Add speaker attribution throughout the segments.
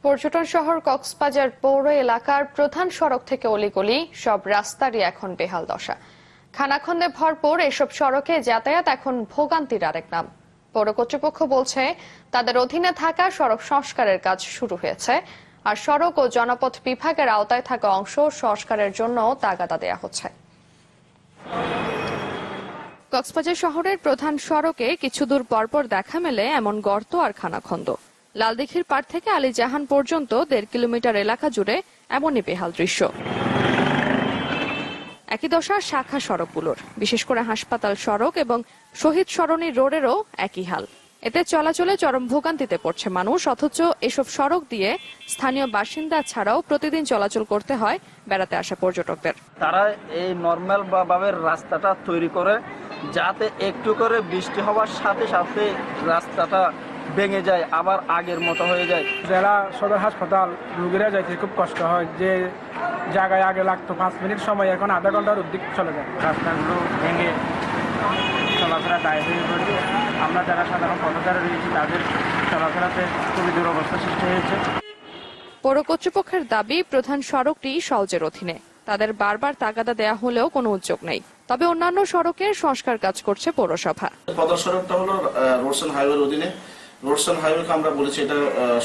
Speaker 1: পর্যটন শহর কক্সবাজার পৌর এলাকার প্রধান সড়ক থেকে অলিগলি সব রাস্তারই এখন বেহাল দশা। খানাখন্দে ভরপুর এসব সড়কে যাতায়াত এখন ভোগান্তির আরেক নাম। পৌর কর্তৃপক্ষ বলছে তাদের অধীনে থাকা সড়ক সংস্কারের কাজ শুরু হয়েছে, আর সড়ক ও জনপথ বিভাগের আওতায় থাকা অংশ সংস্কারের জন্য তাগাদা দেয়া হচ্ছে। কক্সবাজার শহরের প্রধান সড়কে কিছু দূর পরপর দেখা মেলে এমন গর্ত আর খানাখন্দ। লালদিঘির পাড় থেকে আলীজাহান পর্যন্ত 1.5 কিলোমিটার এলাকা জুড়ে এমনই বেহাল দৃশ্য। একই দশা শাখা সড়কগুলোর, বিশেষ করে হাসপাতাল সড়ক এবং শহীদ সরণি রোডেরও একই হাল। এতে চলাচলে চরম ভোগান্তিতে পড়ছে মানুষ, অথচ এসব সড়ক দিয়ে স্থানীয় বাসিন্দা ছাড়াও প্রতিদিন চলাচল করতে হয় বেড়াতে আসা পর্যটকদের।
Speaker 2: তারা এই নরমাল ভাবে রাস্তাটা তৈরি করে যাতে একটু করে বৃষ্টি হওয়ার সাথে সাথে রাস্তাটা ভেঙে যায়, আবার আগের মতো হয়ে যায়।
Speaker 3: জেলা সদর হাসপাতাল রোগীরা যাইতে খুব কষ্ট হয়, যে জায়গায় আগে লাগতো 5 মিনিট সময় এখন আধা ঘন্টার অধিক চলে যায়। রাস্তাগুলো ভেঙে চলাফেরা দায় হয়ে পড়ছে। আমরা যারা সাধারণ পথচারী রয়েছি তাদের চলাফেরাতে খুবই দুরবস্থা সৃষ্টি হয়েছে।
Speaker 1: পৌর কর্তৃপক্ষের দাবি প্রধান সড়কটি সওজের অধীনে। তাদের বারবার তাগাদা দেয়া হলেও কোনো উদ্যোগ নেই। তবে অন্যান্য সড়কের সংস্কার কাজ করছে পৌরসভা।
Speaker 4: প্রধান সড়কটা হলো রোডস এন্ড হাইওয়ের অধীনে। রোডস এন্ড হাইওয়েকে আমরা বলেছি এটা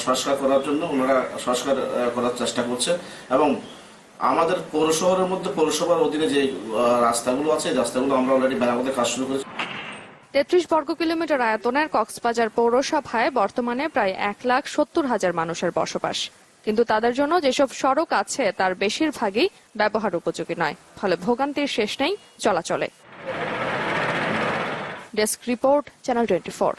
Speaker 4: সংস্কার করার জন্য, ওনারা সংস্কার করার চেষ্টা করছে। এবং আমাদের পৌর শহরের মধ্যে পৌরসভার অধীনে যে রাস্তাগুলো আছে এই রাস্তাগুলো আমরা অলরেডি মেরামতের কাজ শুরু করেছি।
Speaker 1: 33 বর্গ কিলোমিটার আয়তনের কক্সবাজার পৌরসভায় বর্তমানে প্রায় 1,70,000 মানুষের বসবাস। কিন্তু তাদের জন্য যেসব সড়ক আছে তার বেশিরভাগই ব্যবহার উপযোগী নয়, ফলে ভোগান্তির শেষ নেই চলাচলে। Desk report, channel 24।